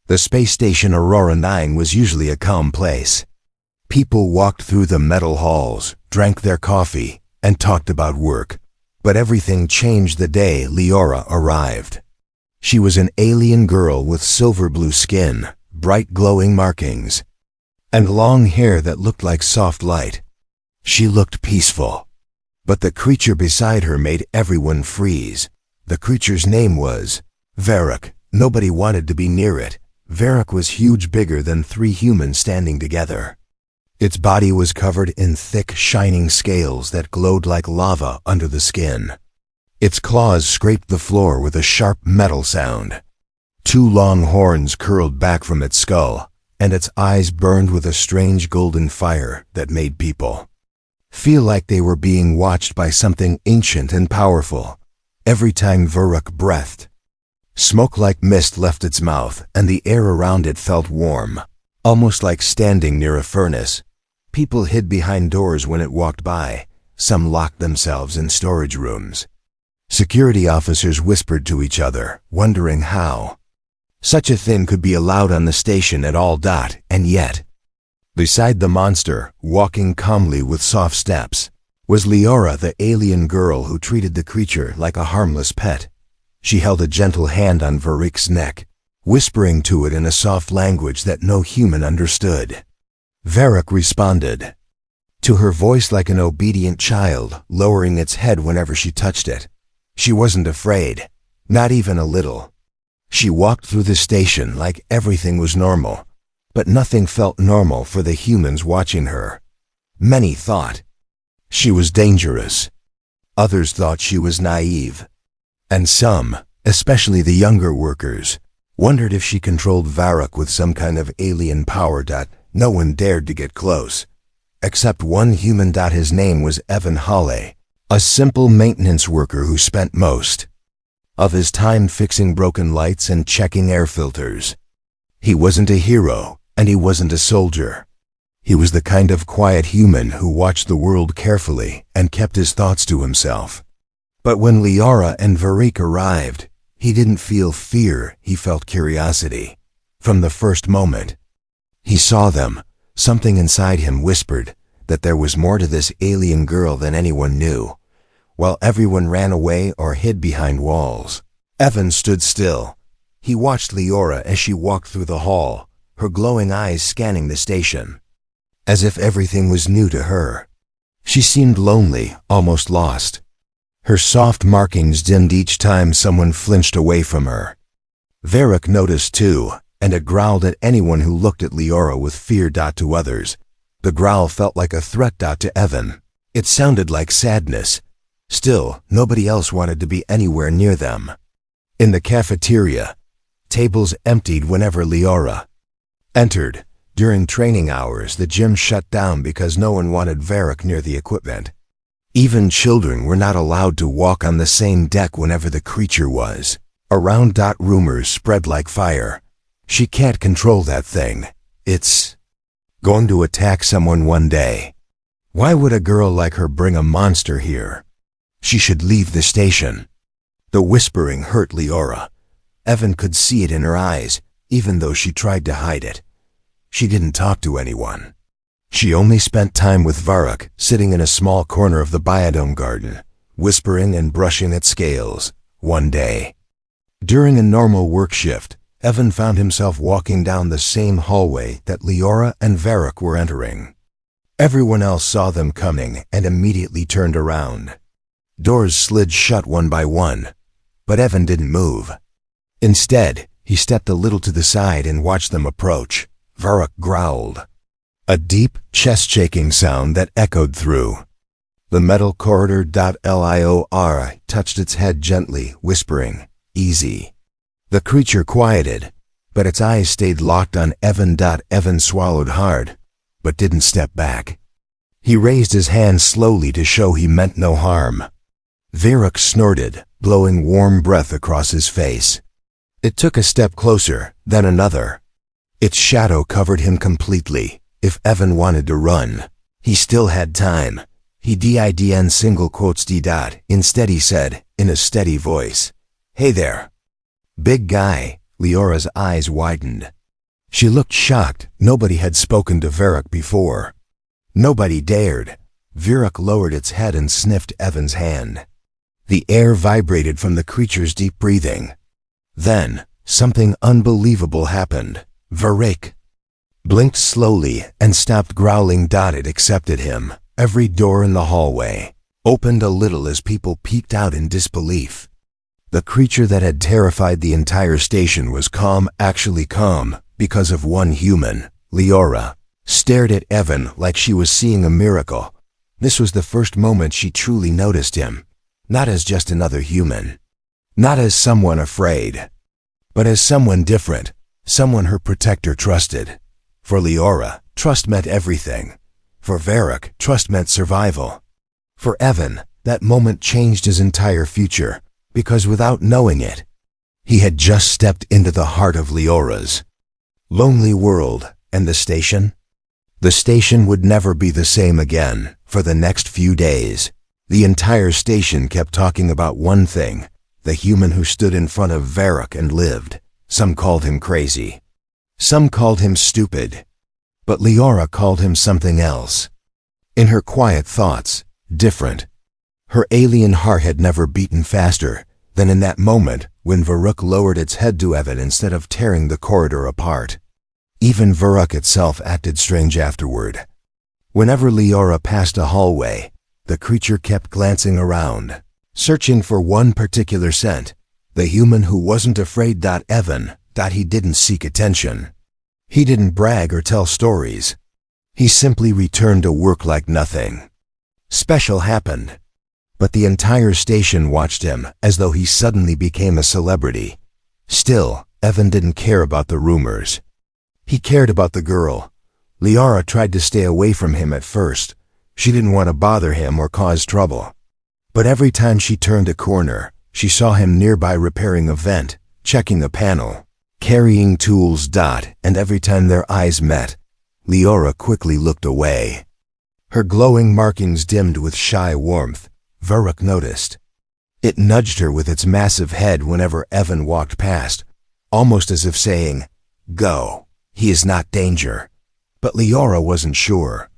The space station Aurora 9 was usually a calm place. People walked through the metal halls, drank their coffee, and talked about work. But everything changed the day Leora arrived. She was an alien girl with silver blue skin, bright glowing markings, and long hair that looked like soft light. She looked peaceful. But the creature beside her made everyone freeze. The creature's name was Varrock. Nobody wanted to be near it. Varrock was huge, bigger than 3 humans standing together. Its body was covered in thick, shining scales that glowed like lava under the skin. Its claws scraped the floor with a sharp metal sound. 2 long horns curled back from its skull, and its eyes burned with a strange golden fire that made people feel like they were being watched by something ancient and powerful. Every time Varrock breathed, smoke like mist left its mouth, and the air around it felt warm, almost like standing near a furnace. People hid behind doors when it walked by. Some locked themselves in storage rooms. Security officers whispered to each other, wondering how such a thing could be allowed on the station at all. And yet, beside the monster, walking calmly with soft steps, was Leora, the alien girl who treated the creature like a harmless pet. She held a gentle hand on Varrock's neck, whispering to it in a soft language that no human understood. Varrock responded to her voice like an obedient child, lowering its head whenever she touched it. She wasn't afraid, not even a little. She walked through the station like everything was normal, but nothing felt normal for the humans watching her. Many thought she was dangerous. Others thought she was naive. And some, especially the younger workers, wondered if she controlled Varrock with some kind of alien power. No one dared to get close, except one human. His name was Evan Hawley, a simple maintenance worker who spent most of his time fixing broken lights and checking air filters. He wasn't a hero, and he wasn't a soldier. He was the kind of quiet human who watched the world carefully and kept his thoughts to himself. But when Leora and Varrock arrived, he didn't feel fear, he felt curiosity. From the first moment he saw them, something inside him whispered that there was more to this alien girl than anyone knew. While everyone ran away or hid behind walls, Evan stood still. He watched Leora as she walked through the hall, her glowing eyes scanning the station, as if everything was new to her. She seemed lonely, almost lost. Her soft markings dimmed each time someone flinched away from her. Varrock noticed too, and it growled at anyone who looked at Leora with fear. To others, the growl felt like a threat. To Evan, it sounded like sadness. Still, nobody else wanted to be anywhere near them. In the cafeteria, tables emptied whenever Leora entered. During training hours, the gym shut down because no one wanted Varrock near the equipment. Even children were not allowed to walk on the same deck whenever the creature was around. Rumors spread like fire. She can't control that thing. It's going to attack someone one day. Why would a girl like her bring a monster here? She should leave the station. The whispering hurt Leora. Evan could see it in her eyes, even though she tried to hide it. She didn't talk to anyone. She only spent time with Varrock, sitting in a small corner of the biodome garden, whispering and brushing at scales. One day, during a normal work shift, Evan found himself walking down the same hallway that Leora and Varrock were entering. Everyone else saw them coming and immediately turned around. Doors slid shut one by one, but Evan didn't move. Instead, he stepped a little to the side and watched them approach. Varrock growled, a deep, chest-shaking sound that echoed through the metal corridor. Leora touched its head gently, whispering, "Easy." The creature quieted, but its eyes stayed locked on Evan. Evan swallowed hard, but didn't step back. He raised his hand slowly to show he meant no harm. Varrock snorted, blowing warm breath across his face. It took a step closer, then another. Its shadow covered him completely. If Evan wanted to run, he still had time. He didn't single quotes d. Instead he said, in a steady voice, "Hey there, big guy." Leora's eyes widened. She looked shocked. Nobody had spoken to Varrock before. Nobody dared. Varrock lowered its head and sniffed Evan's hand. The air vibrated from the creature's deep breathing. Then, something unbelievable happened. Varrock blinked slowly and stopped growling. It accepted him. Every door in the hallway opened a little as people peeked out in disbelief. The creature that had terrified the entire station was calm, actually calm, because of one human. Leora stared at Evan like she was seeing a miracle. This was the first moment she truly noticed him, not as just another human, not as someone afraid, but as someone different, someone her protector trusted. For Leora, trust meant everything. For Varrock, trust meant survival. For Evan, that moment changed his entire future, because without knowing it, he had just stepped into the heart of Leora's lonely world. And the station? The station would never be the same again. For the next few days, the entire station kept talking about one thing, the human who stood in front of Varrock and lived. Some called him crazy. Some called him stupid. But Leora called him something else. In her quiet thoughts, different. Her alien heart had never beaten faster than in that moment when Varrock lowered its head to Evan instead of tearing the corridor apart. Even Varrock itself acted strange afterward. Whenever Leora passed a hallway, the creature kept glancing around, searching for one particular scent, the human who wasn't afraid. Evan, he didn't seek attention. He didn't brag or tell stories. He simply returned to work like nothing special happened. But the entire station watched him as though he suddenly became a celebrity. Still, Evan didn't care about the rumors. He cared about the girl. Leora tried to stay away from him at first. She didn't want to bother him or cause trouble. But every time she turned a corner, she saw him nearby repairing a vent, checking a panel, carrying tools. And every time their eyes met, Leora quickly looked away. Her glowing markings dimmed with shy warmth. Varrock noticed. It nudged her with its massive head whenever Evan walked past, almost as if saying, "Go. He is not danger." But Leora wasn't sure.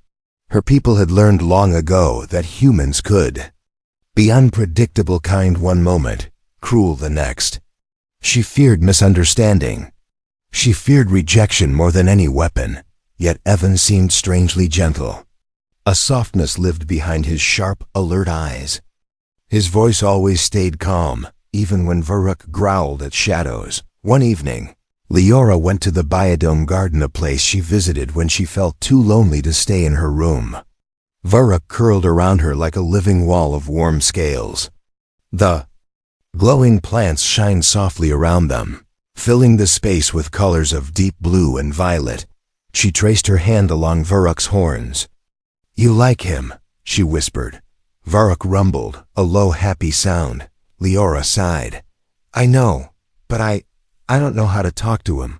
Her people had learned long ago that humans could be unpredictable, kind one moment, cruel the next. She feared misunderstanding. She feared rejection more than any weapon, yet Evan seemed strangely gentle. A softness lived behind his sharp, alert eyes. His voice always stayed calm, even when Varrock growled at shadows. One evening, Leora went to the Biodome Garden, a place she visited when she felt too lonely to stay in her room. Varrock curled around her like a living wall of warm scales. The glowing plants shined softly around them, filling the space with colors of deep blue and violet. She traced her hand along Varrock's horns. "You like him," she whispered. Varrock rumbled, a low, happy sound. Leora sighed. "I know, but I don't know how to talk to him."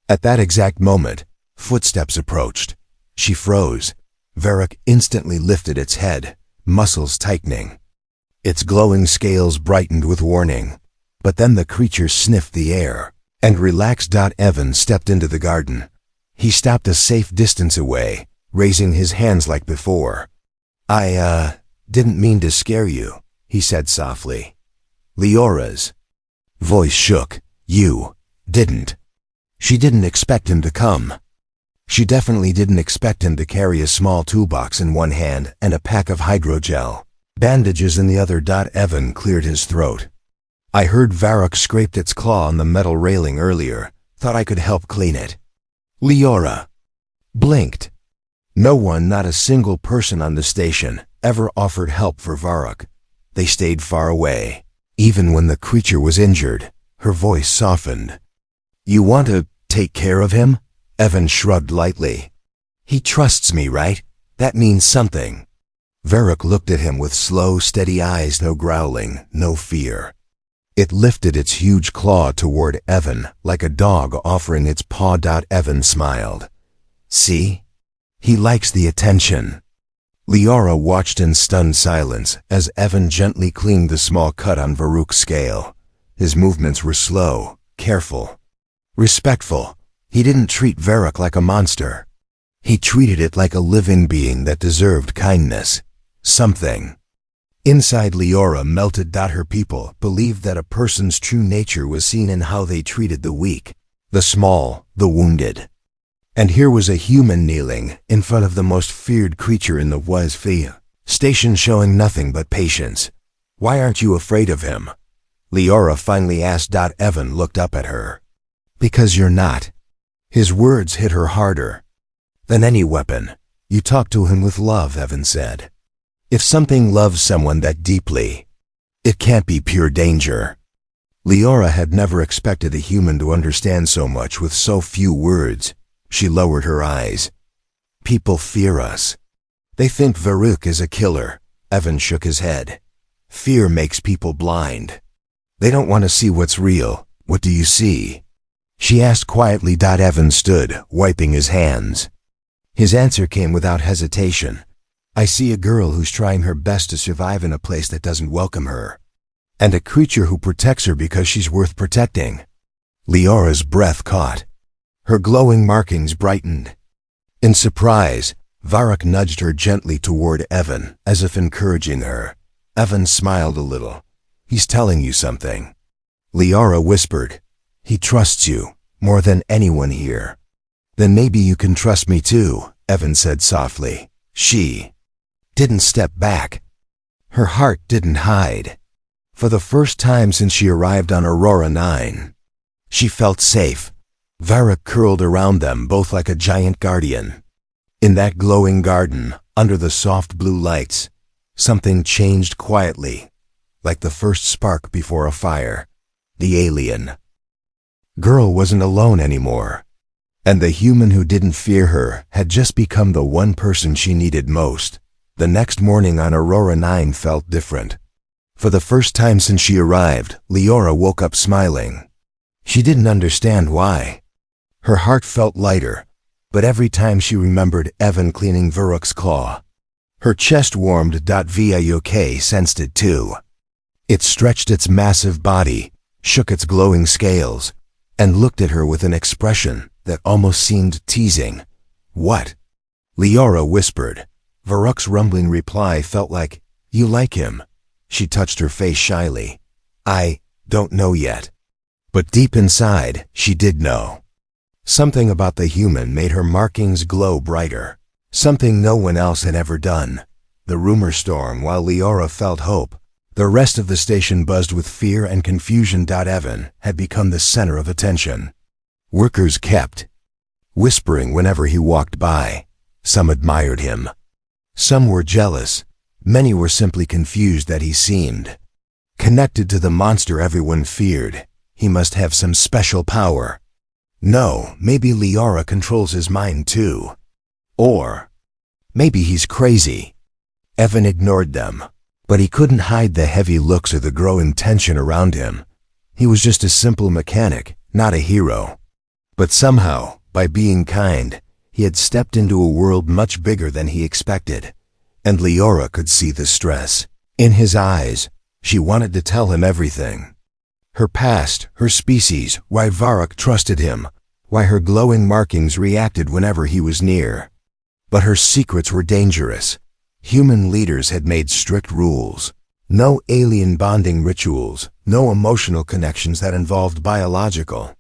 At that exact moment, footsteps approached. She froze. Varrock instantly lifted its head, muscles tightening. Its glowing scales brightened with warning. But then the creature sniffed the air and relaxed. Evan stepped into the garden. He stopped a safe distance away, raising his hands like before. I didn't mean to scare you," he said softly. Leora's voice shook. "You didn't." She didn't expect him to come. She definitely didn't expect him to carry a small toolbox in one hand and a pack of hydrogel bandages in the other. Evan cleared his throat. "I heard Varrock scraped its claw on the metal railing earlier. Thought I could help clean it." Leora blinked. No one, not a single person on the station, ever offered help for Varrock. They stayed far away. Even when the creature was injured, her voice softened. "You want to take care of him?" Evan shrugged lightly. "He trusts me, right? That means something." Varrock looked at him with slow, steady eyes, no growling, no fear. It lifted its huge claw toward Evan, like a dog offering its paw. Evan smiled. "See? He likes the attention." Leora watched in stunned silence as Evan gently cleaned the small cut on Varrock's scale. His movements were slow, careful, respectful, He didn't treat Varrock like a monster. He treated it like a living being that deserved kindness. Something inside Leora melted. Her people believed that a person's true nature was seen in how they treated the weak, the small, the wounded. And here was a human kneeling in front of the most feared creature in the HFY station, showing nothing but patience. "Why aren't you afraid of him?" Leora finally asked. Evan looked up at her. "Because you're not." His words hit her harder than any weapon. "You talk to him with love," Evan said. "If something loves someone that deeply, it can't be pure danger." Leora had never expected a human to understand so much with so few words. She lowered her eyes. "People fear us. They think Varrock is a killer." Evan shook his head. "Fear makes people blind. They don't want to see what's real." "What do you see?" she asked quietly. Evan stood, wiping his hands. His answer came without hesitation. "I see a girl who's trying her best to survive in a place that doesn't welcome her. And a creature who protects her because she's worth protecting." Leora's breath caught. Her glowing markings brightened. In surprise, Varrock nudged her gently toward Evan, as if encouraging her. Evan smiled a little. "He's telling you something." Leora whispered. "He trusts you, more than anyone here." "Then maybe you can trust me too," Evan said softly. She didn't step back. Her heart didn't hide. For the first time since she arrived on Aurora 9, she felt safe. Varrock curled around them both like a giant guardian. In that glowing garden, under the soft blue lights, something changed quietly, like the first spark before a fire. The alien girl wasn't alone anymore, and the human who didn't fear her had just become the one person she needed most. The next morning on Aurora 9 felt different. For the first time since she arrived, Leora woke up smiling. She didn't understand why. Her heart felt lighter, but every time she remembered Evan cleaning Varrock's claw, her chest warmed. Varrock sensed it too. It stretched its massive body, shook its glowing scales, and looked at her with an expression that almost seemed teasing. "What?" Leora whispered. Varrock's rumbling reply felt like, "You like him." She touched her face shyly. "I don't know yet." But deep inside, she did know. Something about the human made her markings glow brighter. Something no one else had ever done. The rumor storm, while Leora felt hope. The rest of the station buzzed with fear and confusion. Evan had become the center of attention. Workers kept whispering whenever he walked by. Some admired him. Some were jealous. Many were simply confused that he seemed connected to the monster everyone feared. He must have some special power. No, maybe Leora controls his mind too. Or maybe he's crazy. Evan ignored them, but he couldn't hide the heavy looks or the growing tension around him. He was just a simple mechanic, not a hero. But somehow, by being kind, he had stepped into a world much bigger than he expected. And Leora could see the stress in his eyes. She wanted to tell him everything. Her past, her species, why Varrock trusted him, why her glowing markings reacted whenever he was near. But her secrets were dangerous. Human leaders had made strict rules. No alien bonding rituals, no emotional connections that involved biological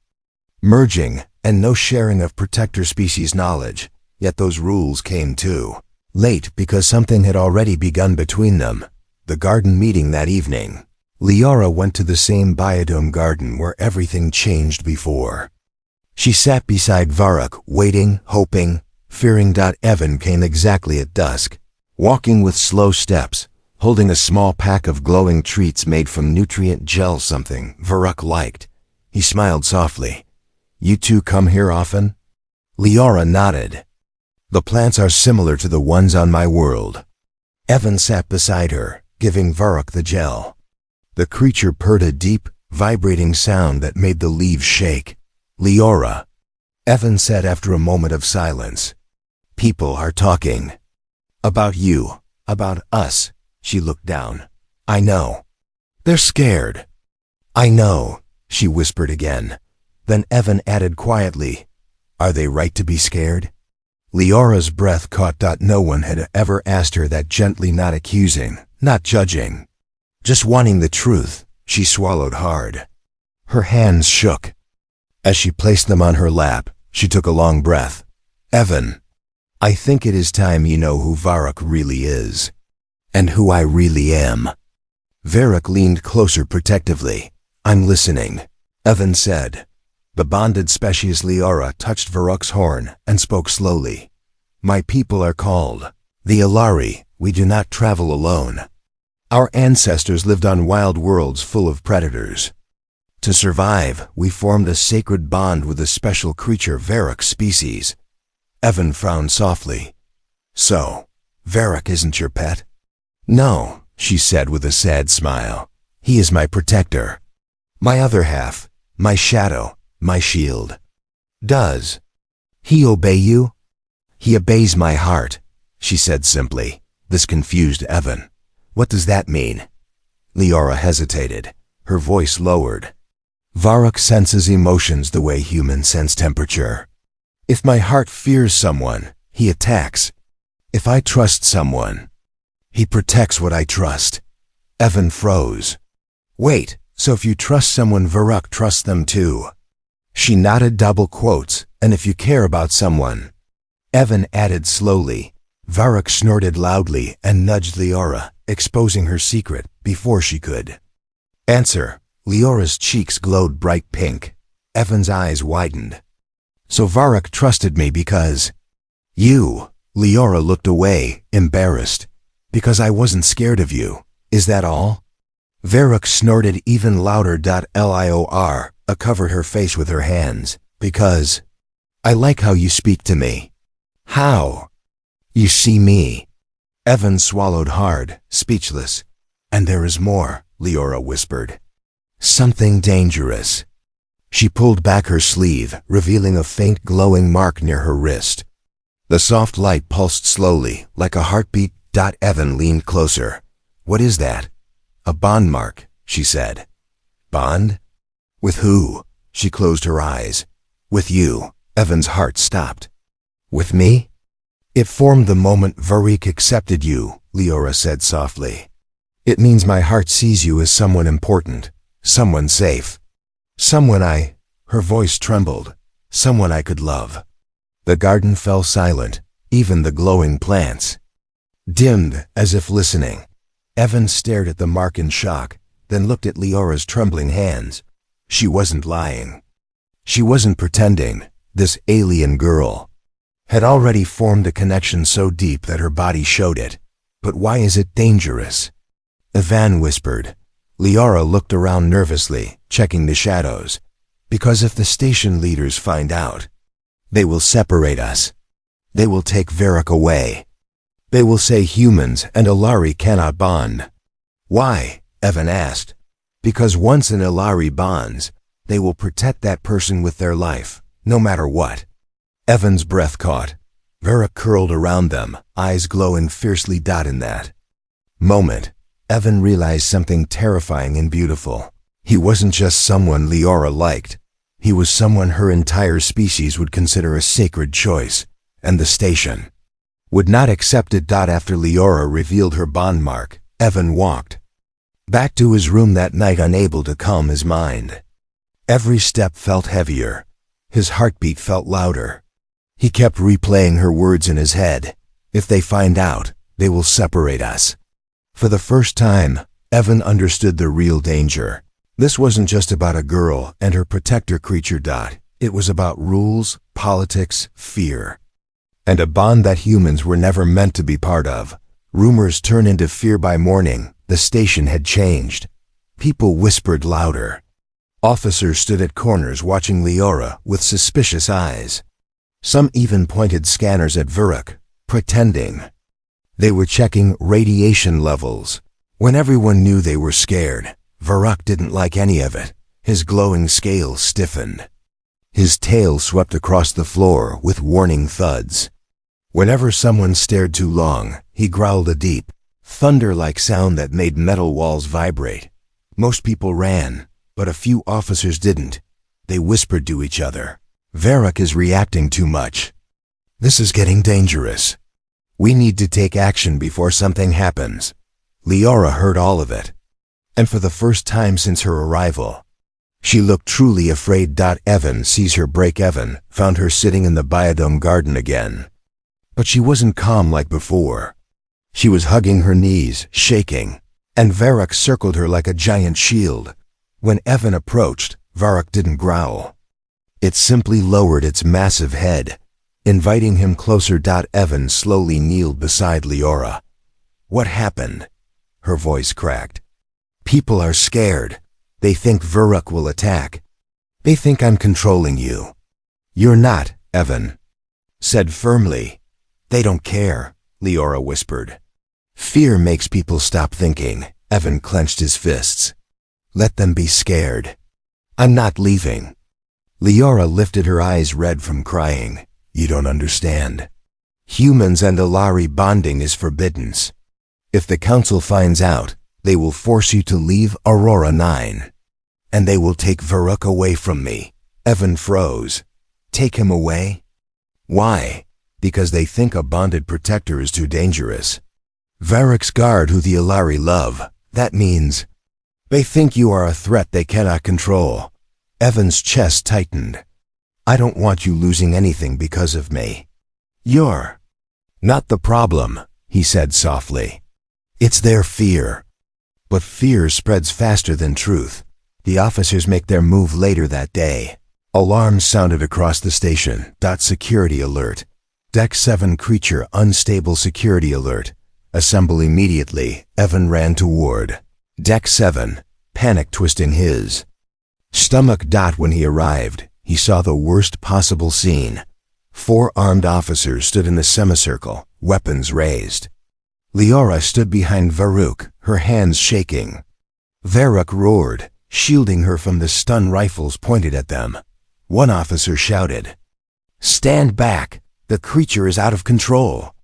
merging, and no sharing of protector species knowledge. Yet those rules came too late because something had already begun between them. The garden meeting that evening. Leora went to the same biodome garden where everything changed before. She sat beside Varrock, waiting, hoping, fearing. Evan came exactly at dusk, walking with slow steps, holding a small pack of glowing treats made from nutrient gel, something Varrock liked. He smiled softly. "You two come here often?" Leora nodded. "The plants are similar to the ones on my world." Evan sat beside her, giving Varrock the gel. The creature purred a deep, vibrating sound that made the leaves shake. "Leora," Evan said after a moment of silence, "people are talking. About you, about us." She looked down. "I know. They're scared." "I know," she whispered again. Then Evan added quietly, Are they right to be scared? Leora's breath caught. No one had ever asked her that gently, not accusing, not judging. Just wanting the truth. She swallowed hard. Her hands shook. As she placed them on her lap, she took a long breath. Evan, I think it is time you know who Varrock really is. And who I really am. Varrock leaned closer protectively. I'm listening, Evan said. The bonded species Leora touched Varrock's horn and spoke slowly. My people are called the Alari. We do not travel alone. Our ancestors lived on wild worlds full of predators. To survive, we formed a sacred bond with a special creature, Varrock's species. Evan frowned softly. So, Varrock isn't your pet? No, she said with a sad smile. He is my protector. My other half, my shadow, my shield. Does he obey you? He obeys my heart, she said simply. This confused Evan. What does that mean? Leora hesitated. Her voice lowered. Varrock senses emotions the way humans sense temperature. If my heart fears someone, he attacks. If I trust someone, he protects what I trust. Evan froze. Wait, so if you trust someone, Varrock trusts them too? She nodded, double quotes, and if you care about someone. Evan added slowly. Varrock snorted loudly and nudged Leora, exposing her secret before she could answer. Leora's cheeks glowed bright pink. Evan's eyes widened. So Varrock trusted me because you. Leora looked away, embarrassed. Because I wasn't scared of you. Is that all? Varrock snorted even louder. Lior covered her face with her hands. Because I like how you speak to me. How? You see me. Evan swallowed hard, speechless. And there is more, Leora whispered. Something dangerous. She pulled back her sleeve, revealing a faint glowing mark near her wrist. The soft light pulsed slowly, like a heartbeat. Evan leaned closer. What is that? A bond mark, she said. Bond? With who? She closed her eyes. With you. Evan's heart stopped. With me? It formed the moment Varrock accepted you, Leora said softly. It means my heart sees you as someone important, someone safe, someone her voice trembled, someone I could love. The garden fell silent, even the glowing plants dimmed as if listening. Evan stared at the mark in shock, then looked at Leora's trembling hands. She wasn't lying. She wasn't pretending. This alien girl had already formed a connection so deep that her body showed it. But why is it dangerous? Evan whispered. Leora looked around nervously, checking the shadows. Because if the station leaders find out, they will separate us. They will take Varrock away. They will say humans and Alari cannot bond. Why? Evan asked. Because once an Alari bonds, they will protect that person with their life, no matter what. Evan's breath caught. Varrock curled around them, eyes glowing fiercely. In that moment, Evan realized something terrifying and beautiful. He wasn't just someone Leora liked. He was someone her entire species would consider a sacred choice, and the station would not accept it. After Leora revealed her bond mark, Evan walked back to his room that night, unable to calm his mind. Every step felt heavier. His heartbeat felt louder. He kept replaying her words in his head. If they find out, they will separate us. For the first time, Evan understood the real danger. This wasn't just about a girl and her protector creature. It was about rules, politics, fear, and a bond that humans were never meant to be part of. Rumors turned into fear by morning. The station had changed. People whispered louder. Officers stood at corners watching Leora with suspicious eyes. Some even pointed scanners at Varrock, pretending they were checking radiation levels. When everyone knew they were scared, Varrock didn't like any of it. His glowing scales stiffened. His tail swept across the floor with warning thuds. Whenever someone stared too long, he growled a deep, thunder-like sound that made metal walls vibrate. Most people ran, but a few officers didn't. They whispered to each other. Varrock is reacting too much. This is getting dangerous. We need to take action before something happens. Leora heard all of it. And for the first time since her arrival, she looked truly afraid. Evan sees her break. Evan found her sitting in the biodome garden again. But she wasn't calm like before. She was hugging her knees, shaking, and Varrock circled her like a giant shield. When Evan approached, Varrock didn't growl. It simply lowered its massive head, inviting him closer. Evan slowly kneeled beside Leora. What happened? Her voice cracked. People are scared. They think Varrock will attack. They think I'm controlling you. You're not, Evan said firmly. They don't care, Leora whispered. Fear makes people stop thinking. Evan clenched his fists. Let them be scared. I'm not leaving. Leora lifted her eyes red from crying. You don't understand. Humans and Alari bonding is forbidden. If the council finds out, they will force you to leave Aurora 9. And they will take Varrock away from me. Evan froze. Take him away? Why? Because they think a bonded protector is too dangerous. Varrock's guard who the Alari love. That means they think you are a threat they cannot control. Evan's chest tightened. I don't want you losing anything because of me. You're not the problem, he said softly. It's their fear. But fear spreads faster than truth. The officers make their move later that day. Alarms sounded across the station. Security alert. Deck 7 creature unstable. Security alert. Assemble immediately. Evan ran toward Deck 7, panic twisting his stomach. When he arrived, he saw the worst possible scene. 4 armed officers stood in the semicircle, weapons raised. Leora stood behind Varrock, her hands shaking. Varrock roared, shielding her from the stun rifles pointed at them. One officer shouted, "Stand back! The creature is out of control."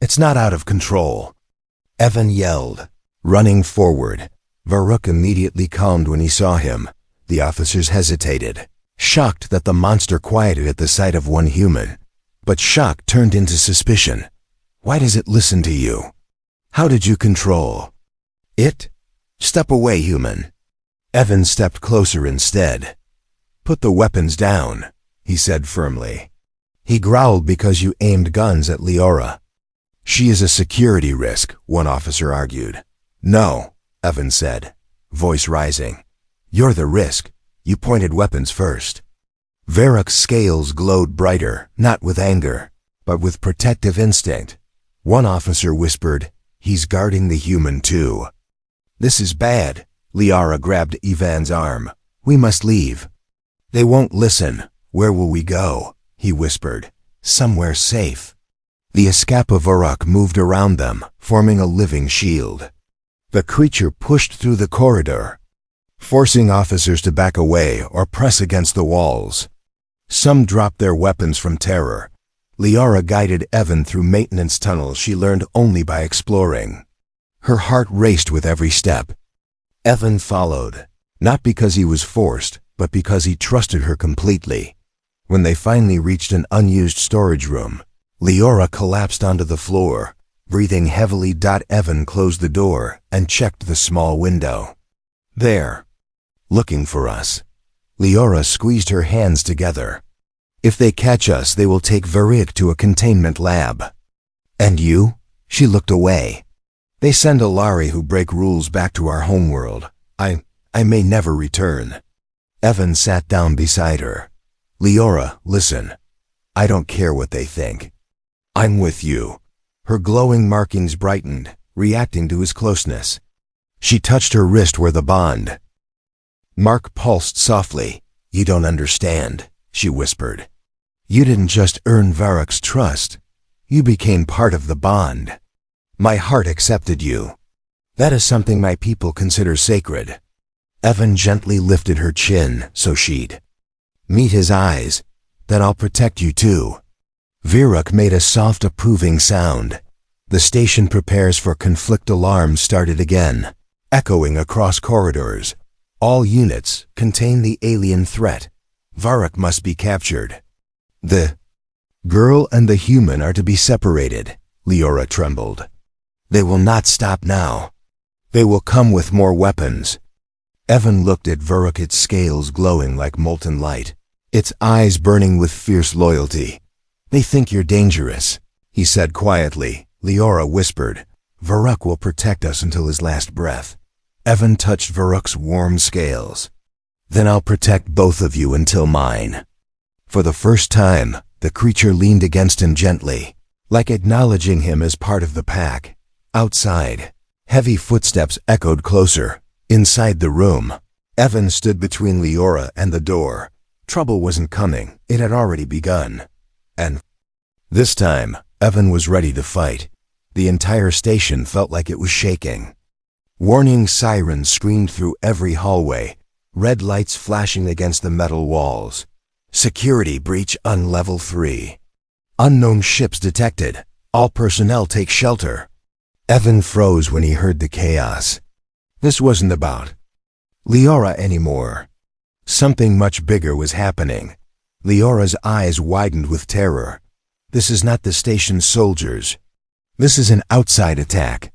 "It's not out of control," Evan yelled, running forward. Varrock immediately calmed when he saw him. The officers hesitated, shocked that the monster quieted at the sight of one human. But shock turned into suspicion. Why does it listen to you? How did you control it? Step away, human. Evan stepped closer instead. Put the weapons down, he said firmly. He growled because you aimed guns at Leora. She is a security risk, one officer argued. No, Evan said, voice rising. You're the risk. You pointed weapons first. Varrock's scales glowed brighter, not with anger, but with protective instinct. One officer whispered, "He's guarding the human too." "This is bad." Leora grabbed Ivan's arm. "We must leave." "They won't listen. Where will we go?" he whispered. "Somewhere safe." The escape of Varrock moved around them, forming a living shield. The creature pushed through the corridor, forcing officers to back away or press against the walls. Some dropped their weapons from terror. Leora guided Evan through maintenance tunnels she learned only by exploring. Her heart raced with every step. Evan followed, not because he was forced, but because he trusted her completely. When they finally reached an unused storage room, Leora collapsed onto the floor, breathing heavily. Evan closed the door and checked the small window. "There. Looking for us." Leora squeezed her hands together. "If they catch us, they will take Varrock to a containment lab." "And you?" She looked away. "They send Alari who break rules back to our homeworld. I may never return." Evan sat down beside her. "Leora, listen. I don't care what they think. I'm with you." Her glowing markings brightened, reacting to his closeness. She touched her wrist where the bond mark pulsed softly. "You don't understand," she whispered. "You didn't just earn Varrock's trust. You became part of the bond. My heart accepted you. That is something my people consider sacred." Evan gently lifted her chin so she'd meet his eyes. "Then I'll protect you too." Varrock made a soft approving sound. The station prepares for conflict. Alarms started again, echoing across corridors. All units contain the alien threat. Varrock must be captured. The girl and the human are to be separated, Leora trembled. They will not stop now. They will come with more weapons. Evan looked at Varrock, its scales glowing like molten light, its eyes burning with fierce loyalty. They think you're dangerous, he said quietly. Leora whispered, Varrock will protect us until his last breath. Evan touched Varrock's warm scales. Then I'll protect both of you until mine. For the first time, the creature leaned against him gently, like acknowledging him as part of the pack. Outside, heavy footsteps echoed closer. Inside the room, Evan stood between Leora and the door. Trouble wasn't coming, it had already begun. And this time, Evan was ready to fight. The entire station felt like it was shaking. Warning sirens screamed through every hallway, red lights flashing against the metal walls. Security breach on level 3. Unknown ships detected. All personnel take shelter. Evan froze when he heard the chaos. This wasn't about Leora anymore. Something much bigger was happening. Leora's eyes widened with terror. This is not the station's soldiers. This is an outside attack.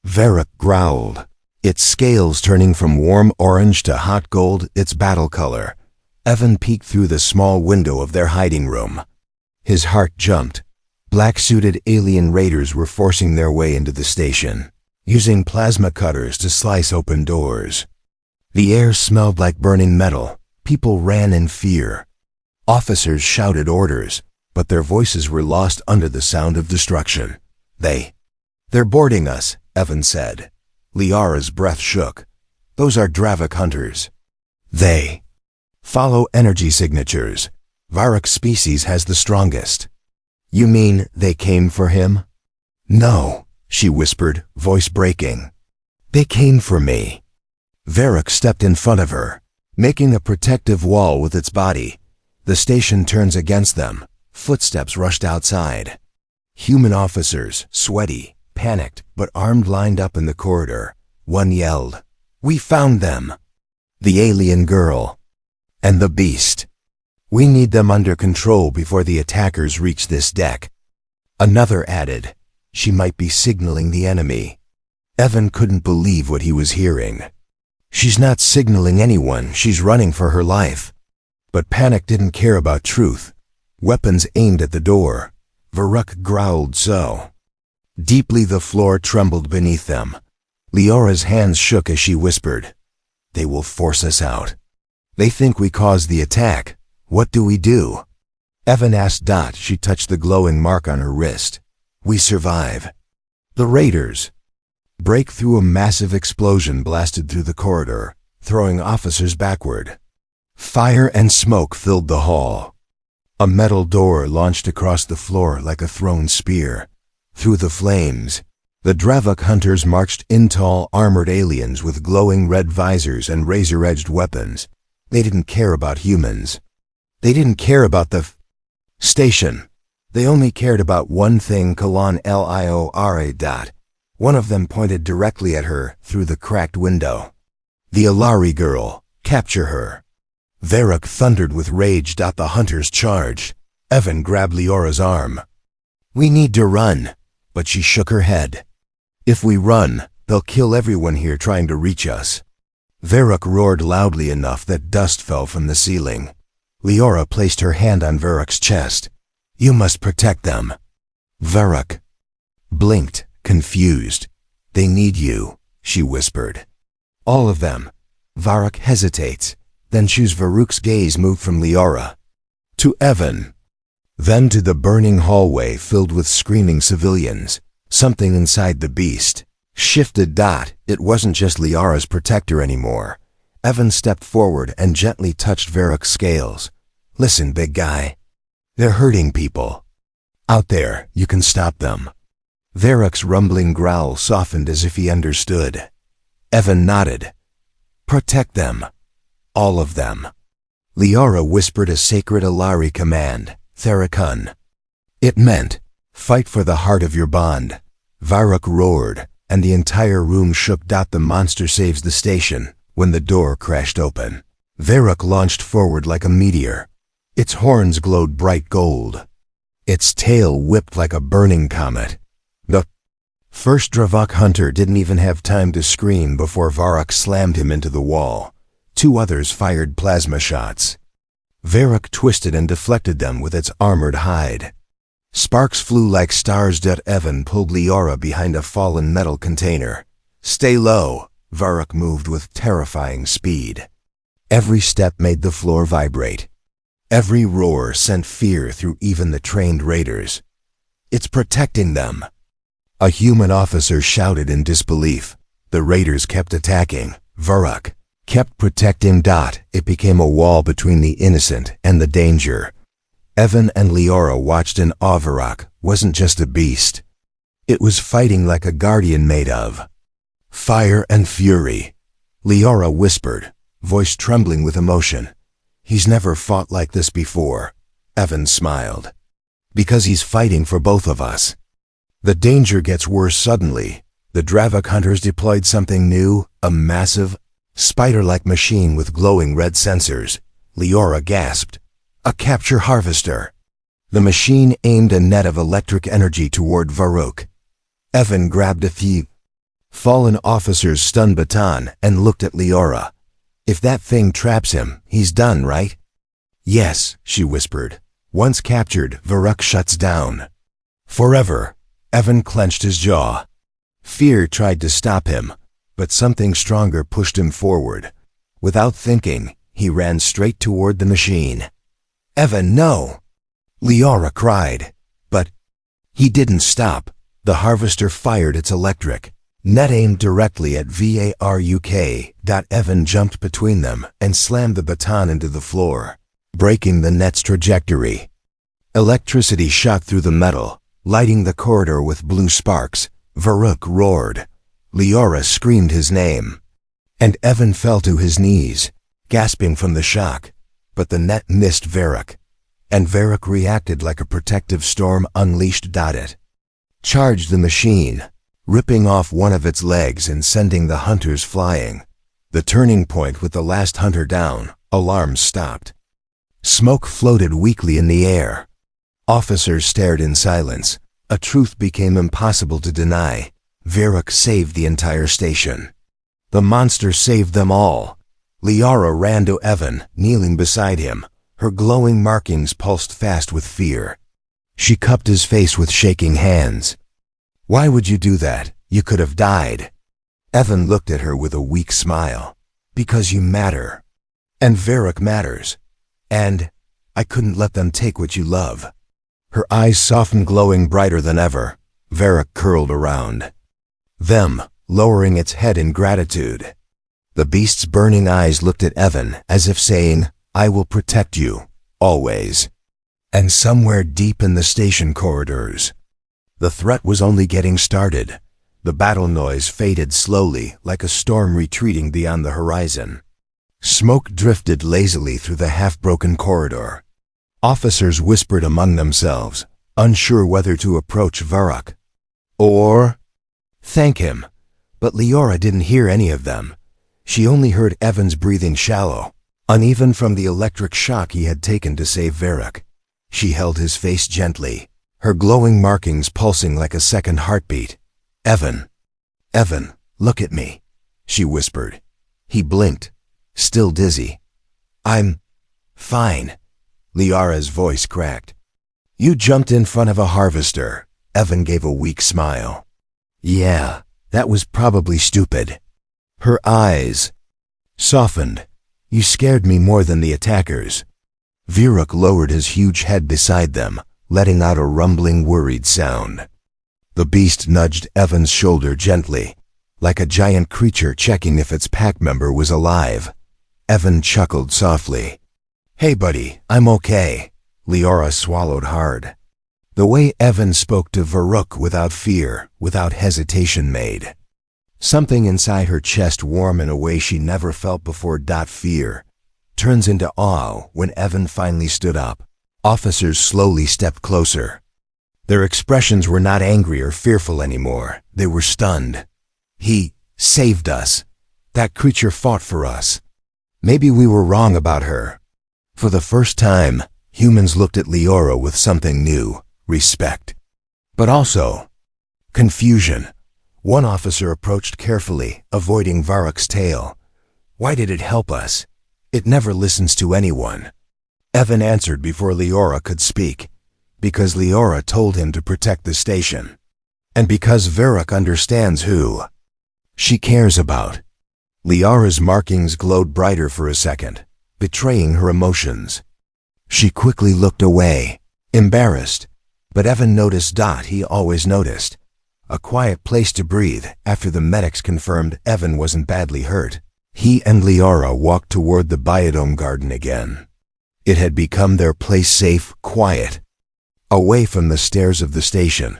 Varrock growled, its scales turning from warm orange to hot gold, its battle color. Evan peeked through the small window of their hiding room. His heart jumped. Black-suited alien raiders were forcing their way into the station, using plasma cutters to slice open doors. The air smelled like burning metal. People ran in fear. Officers shouted orders, but their voices were lost under the sound of destruction. They're boarding us, Evan said. Leora's breath shook. Those are Dravik hunters. They follow energy signatures. Varrock's species has the strongest. You mean they came for him? No, she whispered, voice breaking. They came for me. Varrock stepped in front of her, making a protective wall with its body. The station turns against them. Footsteps rushed outside. Human officers, sweaty, panicked, but armed, lined up in the corridor. One yelled, "We found them! The alien girl and the beast. We need them under control before the attackers reach this deck." Another added, "She might be signaling the enemy." Evan couldn't believe what he was hearing. She's not signaling anyone, she's running for her life. But panic didn't care about truth. Weapons aimed at the door. Varrock growled so deeply the floor trembled beneath them. Leora's hands shook as she whispered, "They will force us out. They think we caused the attack. What do we do?" Evan asked. She touched the glowing mark on her wrist. "We survive." The raiders break through. A massive explosion blasted through the corridor, throwing officers backward. Fire and smoke filled the hall. A metal door launched across the floor like a thrown spear. Through the flames, the Dravik hunters marched in, tall, armored aliens with glowing red visors and razor-edged weapons. They didn't care about humans. They didn't care about the station. They only cared about one thing, Liora. One of them pointed directly at her through the cracked window. "The Alari girl. Capture her." Varrock thundered with rage. The hunters charged. Evan grabbed Leora's arm. "We need to run." But she shook her head. "If we run, they'll kill everyone here trying to reach us." Varrock roared loudly enough that dust fell from the ceiling. Leora placed her hand on Varrock's chest. "You must protect them." Varrock blinked, confused. "They need you," she whispered. "All of them." Varrock hesitates, then Varrock's gaze moved from Leora to Evan, then to the burning hallway filled with screaming civilians. Something inside the beast shifted. It wasn't just Leora's protector anymore. Evan stepped forward and gently touched Varrock's scales. "Listen, big guy. They're hurting people. Out there, you can stop them." Varrock's rumbling growl softened as if he understood. Evan nodded. "Protect them. All of them." Leora whispered a sacred Alari command, Therakun. It meant, "Fight for the heart of your bond." Varrock roared, and the entire room shook. The monster saves the station when the door crashed open. Varrock launched forward like a meteor. Its horns glowed bright gold. Its tail whipped like a burning comet. The first Dravok hunter didn't even have time to scream before Varrock slammed him into the wall. 2 others fired plasma shots. Varrock twisted and deflected them with its armored hide. Sparks flew like stars. Evan pulled Leora behind a fallen metal container. "Stay low." Varrock moved with terrifying speed. Every step made the floor vibrate. Every roar sent fear through even the trained raiders. "It's protecting them." A human officer shouted in disbelief. The raiders kept attacking. Varrock kept protecting. It became a wall between the innocent and the danger. Evan and Leora watched in awe. Varrock wasn't just a beast. It was fighting like a guardian made of fire and fury. Leora whispered, voice trembling with emotion. "He's never fought like this before." Evan smiled. "Because he's fighting for both of us." The danger gets worse suddenly. The Dravok hunters deployed something new, a massive, spider-like machine with glowing red sensors. Leora gasped. "A capture harvester." The machine aimed a net of electric energy toward Varrock. Evan grabbed a fallen officer's stun baton and looked at Leora. "If that thing traps him, he's done, right?" "Yes," she whispered. "Once captured, Varrock shuts down. Forever." Evan clenched his jaw. Fear tried to stop him, but something stronger pushed him forward. Without thinking, he ran straight toward the machine. "Evan, no!" Leora cried. But he didn't stop. The harvester fired its electric net aimed directly at Varrock. Evan jumped between them and slammed the baton into the floor, breaking the net's trajectory. Electricity shot through the metal, lighting the corridor with blue sparks. Varrock roared. Leora screamed his name. And Evan fell to his knees, gasping from the shock. But the net missed Varrock, and Varrock reacted like a protective storm unleashed. It charged the machine, ripping off one of its legs and sending the hunters flying. The turning point with the last hunter down, alarms stopped. Smoke floated weakly in the air. Officers stared in silence. A truth became impossible to deny. Varrock saved the entire station. The monster saved them all. Leora ran to Evan, kneeling beside him. Her glowing markings pulsed fast with fear. She cupped his face with shaking hands. "Why would you do that? You could have died." Evan looked at her with a weak smile. "Because you matter. And Varrock matters. And I couldn't let them take what you love." Her eyes softened, glowing brighter than ever. Varrock curled around them, lowering its head in gratitude. The beast's burning eyes looked at Evan as if saying, "I will protect you, always." And somewhere deep in the station corridors, the threat was only getting started. The battle noise faded slowly, like a storm retreating beyond the horizon. Smoke drifted lazily through the half-broken corridor. Officers whispered among themselves, unsure whether to approach Varrock or thank him. But Leora didn't hear any of them. She only heard Evan's breathing shallow, uneven from the electric shock he had taken to save Varrock. She held his face gently, her glowing markings pulsing like a second heartbeat. "Evan, Evan, look at me," she whispered. He blinked, still dizzy. "I'm fine." Leora's voice cracked. "You jumped in front of a harvester." Evan gave a weak smile. "Yeah, that was probably stupid." Her eyes softened. "You scared me more than the attackers." Varrock lowered his huge head beside them, letting out a rumbling, worried sound. The beast nudged Evan's shoulder gently, like a giant creature checking if its pack member was alive. Evan chuckled softly. "Hey buddy, I'm okay." Leora swallowed hard. The way Evan spoke to Varrock without fear, without hesitation made something inside her chest warm in a way she never felt before. Fear turns into awe when Evan finally stood up. Officers slowly stepped closer. Their expressions were not angry or fearful anymore. They were stunned. "He saved us. That creature fought for us. Maybe we were wrong about her." For the first time, Humans looked at Leora with something new, respect. But also confusion. One officer approached carefully, avoiding Varrok's tail. Why did it help us? It never listens to anyone. Evan answered before Leora could speak. Because Leora told him to protect the station. And because Varrok understands who she cares about. Leora's markings glowed brighter for a second, betraying her emotions. She quickly looked away, embarrassed. But Evan noticed he always noticed. A quiet place to breathe after the medics confirmed Evan wasn't badly hurt. He and Leora walked toward the biodome garden again. It had become their place, safe, quiet. Away from the stairs of the station,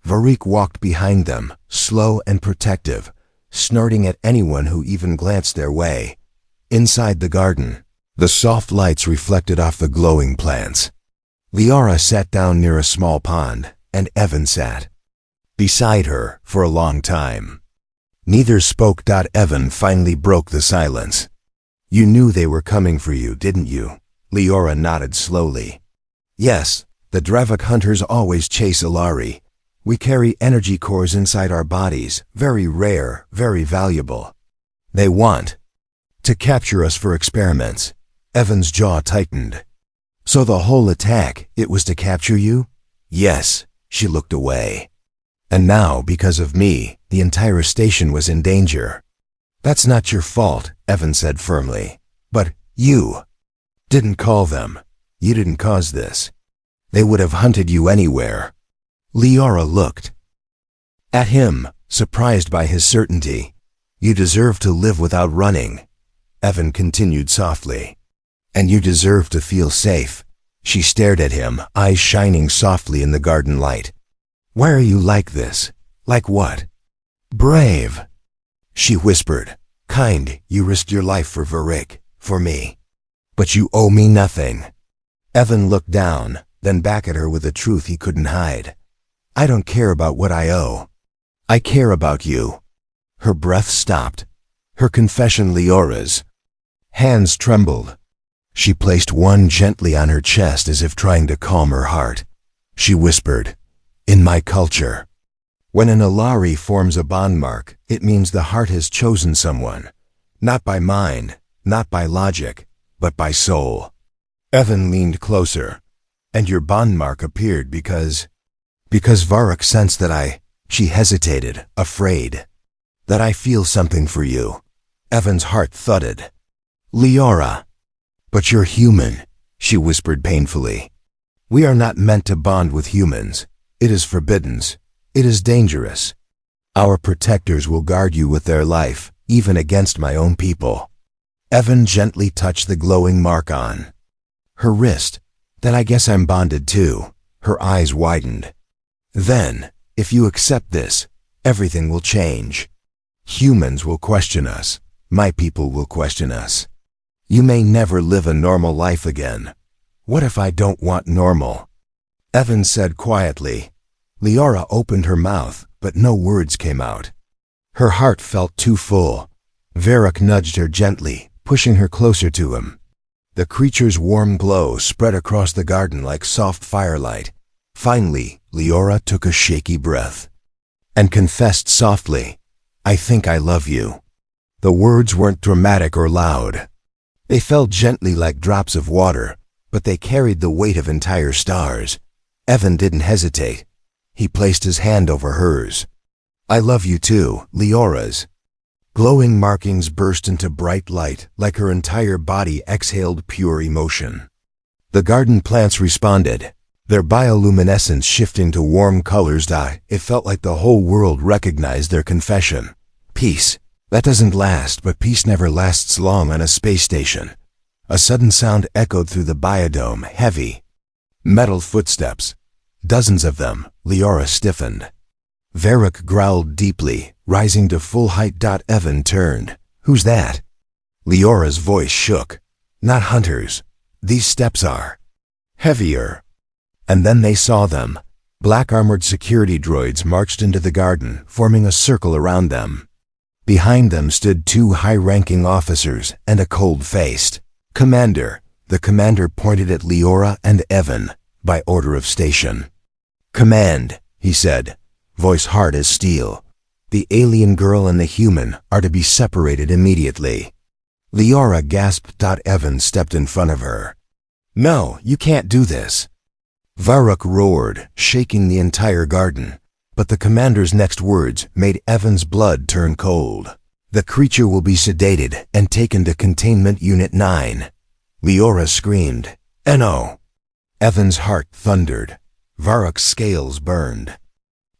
Varric walked behind them, slow and protective, snorting at anyone who even glanced their way. Inside the garden, the soft lights reflected off the glowing plants. Leora sat down near a small pond, and Evan sat beside her for a long time. Neither spoke. Evan finally broke the silence. You knew they were coming for you, didn't you? Leora nodded slowly. Yes, the Dravok hunters always chase Ilari. We carry energy cores inside our bodies, very rare, very valuable. They want to capture us for experiments. Evan's jaw tightened. So the whole attack, it was to capture you? Yes, she looked away. And now, because of me, the entire station was in danger. That's not your fault, Evan said firmly. But you didn't call them. You didn't cause this. They would have hunted you anywhere. Leora looked at him, surprised by his certainty. You deserve to live without running. Evan continued softly. And you deserve to feel safe. She stared at him, eyes shining softly in the garden light. Why are you like this? Like what? Brave, she whispered. Kind, you risked your life for Varric, for me. But you owe me nothing. Evan looked down, then back at her with a truth he couldn't hide. I don't care about what I owe. I care about you. Her breath stopped. Her confession, Leora's hands trembled. She placed one gently on her chest as if trying to calm her heart. She whispered, In my culture, when an Ilari forms a bond mark, it means the heart has chosen someone. Not by mind, not by logic, but by soul. Evan leaned closer. And your bond mark appeared because Varrok sensed that she hesitated, afraid. That I feel something for you. Evan's heart thudded. Leora. But you're human, she whispered painfully. We are not meant to bond with humans. It is forbidden. It is dangerous. Our protectors will guard you with their life, even against my own people. Evan gently touched the glowing mark on her wrist. Then I guess I'm bonded too. Her eyes widened. Then, if you accept this, everything will change. Humans will question us. My people will question us. You may never live a normal life again. What if I don't want normal? Evan said quietly. Leora opened her mouth, but no words came out. Her heart felt too full. Varrok nudged her gently, pushing her closer to him. The creature's warm glow spread across the garden like soft firelight. Finally, Leora took a shaky breath and confessed softly, I think I love you. The words weren't dramatic or loud. They fell gently like drops of water, but they carried the weight of entire stars. Evan didn't hesitate. He placed his hand over hers. I love you too, Leora's. Glowing markings burst into bright light, like her entire body exhaled pure emotion. The garden plants responded, their bioluminescence shifting to warm colors. It felt like the whole world recognized their confession. Peace. That doesn't last, but peace never lasts long on a space station. A sudden sound echoed through the biodome, heavy. Metal footsteps. Dozens of them. Leora stiffened. Varrok growled deeply, rising to full height. Evan turned. Who's that? Leora's voice shook. Not hunters. These steps are heavier. And then they saw them. Black armored security droids marched into the garden, forming a circle around them. Behind them stood two high-ranking officers and a cold-faced commander. The commander pointed at Leora and Evan, by order of station. "Command," he said, voice hard as steel. "The alien girl and the human are to be separated immediately." Leora gasped. Evan stepped in front of her. "No, you can't do this." Varrock roared, shaking the entire garden. But the commander's next words made Evan's blood turn cold. "The creature will be sedated and taken to Containment Unit 9. Leora screamed, "No!" Evan's heart thundered. Varrock's scales burned.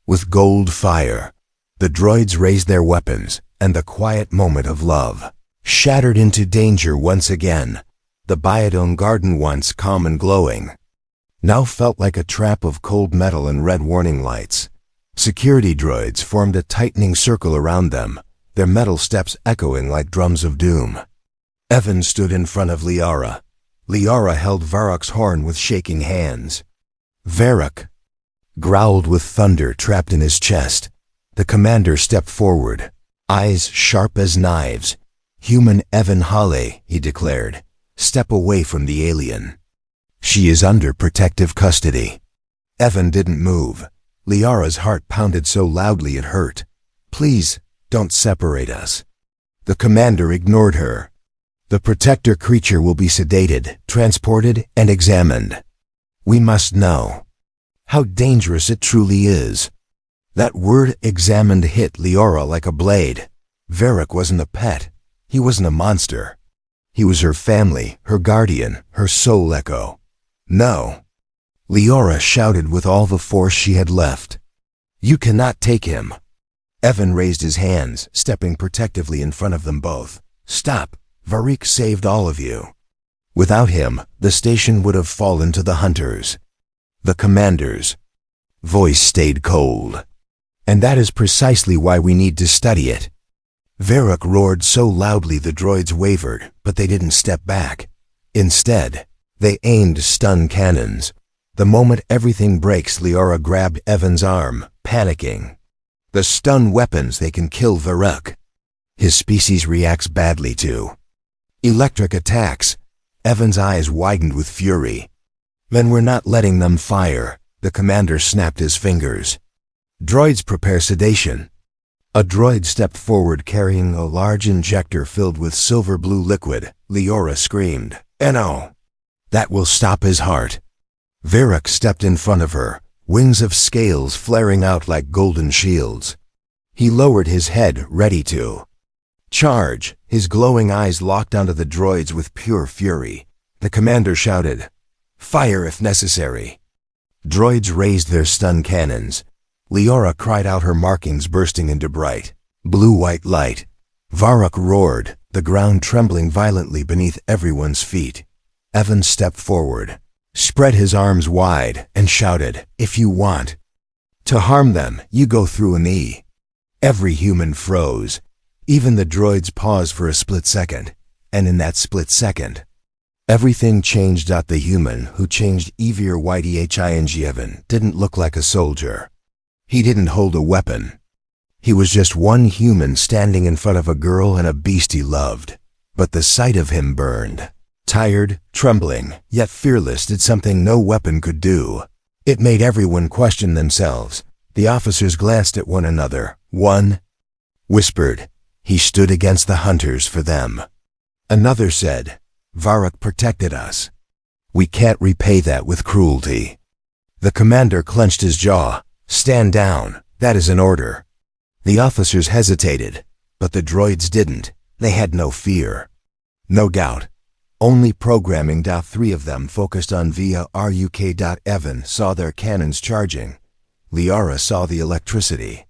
With gold fire, the droids raised their weapons, and the quiet moment of love shattered into danger once again. The Biodome garden, once calm and glowing, now felt like a trap of cold metal and red warning lights. Security droids formed a tightening circle around them, their metal steps echoing like drums of doom. Evan stood in front of Leora. Leora held Varrock's horn with shaking hands. Varrock growled with thunder trapped in his chest. The commander stepped forward, eyes sharp as knives. "Human Evan Hale," he declared, "step away from the alien. She is under protective custody." Evan didn't move. Leora's heart pounded so loudly it hurt. "Please, don't separate us." The commander ignored her. "The protector creature will be sedated, transported, and examined. We must know how dangerous it truly is." That word "examined" hit Leora like a blade. Varrock wasn't a pet. He wasn't a monster. He was her family, her guardian, her soul echo. "No." Leora shouted with all the force she had left. "You cannot take him." Evan raised his hands, stepping protectively in front of them both. "Stop. Varric saved all of you. Without him, the station would have fallen to the hunters." The commander's voice stayed cold. "And that is precisely why we need to study it." Varrock roared so loudly the droids wavered, but they didn't step back. Instead, they aimed stun cannons. The moment everything breaks, Leora grabbed Evan's arm, panicking. "The stun weapons, they can kill Varrock. His species reacts badly to electric attacks." Evan's eyes widened with fury. "Then we're not letting them fire." The commander snapped his fingers. "Droids, prepare sedation." A droid stepped forward carrying a large injector filled with silver-blue liquid. Leora screamed, "No! That will stop his heart." Varrock stepped in front of her, wings of scales flaring out like golden shields. He lowered his head, ready to charge. His glowing eyes locked onto the droids with pure fury. The commander shouted, "Fire if necessary." Droids raised their stun cannons. Leora cried out, her markings bursting into bright, blue-white light. Varrock roared, the ground trembling violently beneath everyone's feet. Evan stepped forward, spread his arms wide, and shouted, "If you want to harm them, you go through an E." Every human froze. Even the droids paused for a split second, and in that split second, everything changed. The human who changed Evir Whitey Evan didn't look like a soldier. He didn't hold a weapon. He was just one human standing in front of a girl and a beast he loved. But the sight of him burned. Tired, trembling, yet fearless, did something no weapon could do. It made everyone question themselves. The officers glanced at one another. One whispered, "He stood against the hunters for them." Another said, "Varrock protected us. We can't repay that with cruelty." The commander clenched his jaw. "Stand down. That is an order." The officers hesitated, but the droids didn't. They had no fear. No doubt. Only programming. 3 of them focused on via RUK. Evan saw their cannons charging. Leora saw the electricity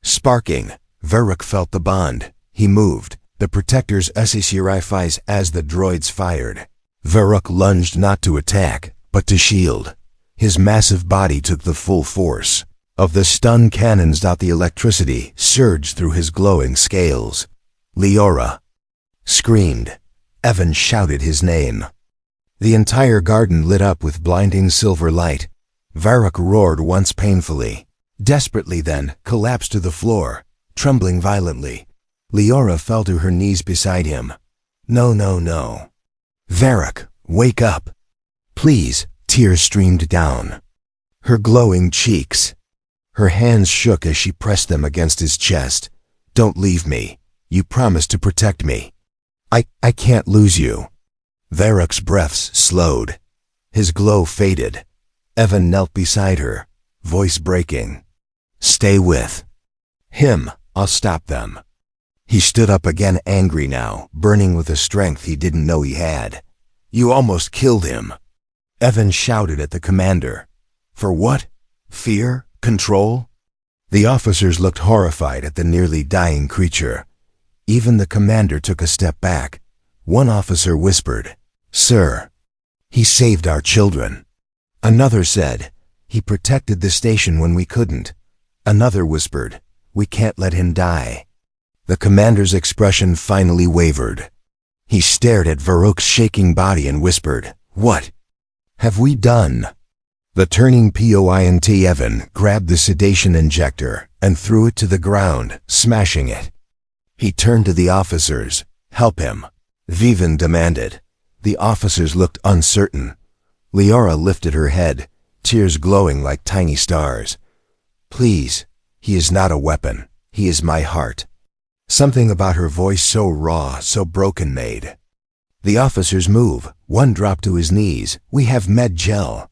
sparking. Varrock felt the bond. He moved, the protectors SCRIFIs as the droids fired. Varrock lunged not to attack, but to shield. His massive body took the full force of the stun cannons. The electricity surged through his glowing scales. "Leora!" screamed. Evan shouted his name. The entire garden lit up with blinding silver light. Varrock roared once painfully, desperately, then collapsed to the floor, trembling violently. Leora fell to her knees beside him. "No, no, no." "Varrock, Wake up. Please." Tears streamed down her glowing cheeks. Her hands shook as she pressed them against his chest. "Don't leave me. You promised to protect me. I can't lose you." Varroc's breaths slowed. His glow faded. Evan knelt beside her, voice breaking. "Stay with him. I'll stop them." He stood up again, angry now, burning with a strength he didn't know he had. "You almost killed him." Evan shouted at the commander. For what? Fear? Control? The officers looked horrified at the nearly dying creature. Even the commander took a step back. One officer whispered, "Sir, he saved our children." Another said, "He protected the station when we couldn't." Another whispered, "We can't let him die." The commander's expression finally wavered. He stared at Varroc's shaking body and whispered, "What have we done?" The turning point Evan grabbed the sedation injector and threw it to the ground, smashing it. He turned to the officers. "Help him," Vivian demanded. The officers looked uncertain. Leora lifted her head, tears glowing like tiny stars. "Please, he is not a weapon. He is my heart." Something about her voice so raw, so broken made. The officers move. One dropped to his knees. "We have med gel.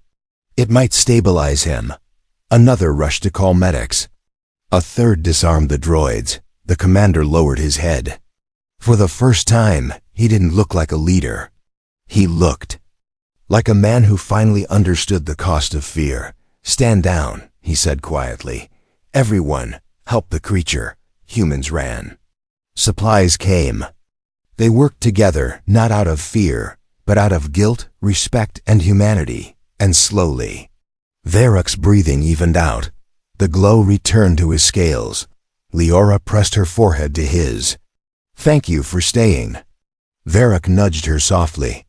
It might stabilize him." Another rushed to call medics. A third disarmed the droids. The commander lowered his head. For the first time, he didn't look like a leader. He looked like a man who finally understood the cost of fear. "Stand down," he said quietly. "Everyone, help the creature." Humans ran. Supplies came. They worked together, not out of fear, but out of guilt, respect, and humanity. And slowly, Varroc's breathing evened out. The glow returned to his scales. Leora pressed her forehead to his. "Thank you for staying." Varroc nudged her softly.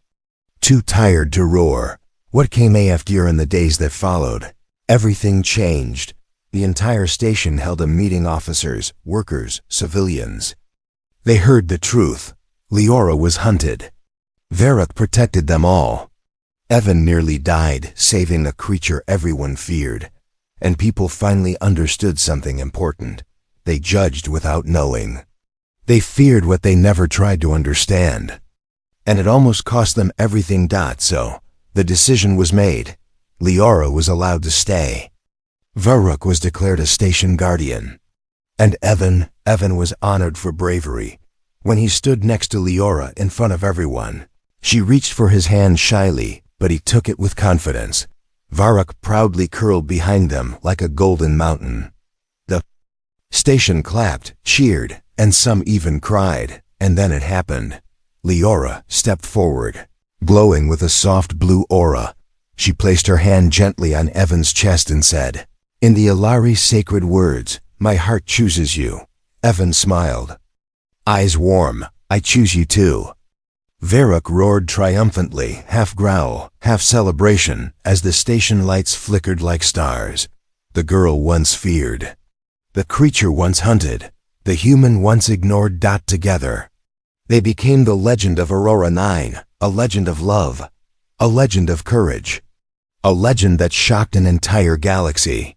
Too tired to roar. What came after in the days that followed? Everything changed. The entire station held a meeting: officers, workers, civilians. They heard the truth. Leora was hunted. Varroc protected them all. Evan nearly died, saving a creature everyone feared. And people finally understood something important. They judged without knowing. They feared what they never tried to understand. And it almost cost them everything. So, the decision was made. Leora was allowed to stay. Varroc was declared a station guardian. And Evan was honored for bravery. When he stood next to Leora in front of everyone, she reached for his hand shyly, but he took it with confidence. Varroc proudly curled behind them like a golden mountain. The station clapped, cheered, and some even cried. And then it happened. Leora stepped forward, glowing with a soft blue aura. She placed her hand gently on Evan's chest and said, "In the Alari sacred words, my heart chooses you." Evan smiled, eyes warm. "I choose you too." Varroc roared triumphantly, half growl, half celebration, as the station lights flickered like stars. The girl once feared, the creature once hunted, the human once ignored. Together, they became the legend of Aurora 9, a legend of love, a legend of courage, a legend that shocked an entire galaxy.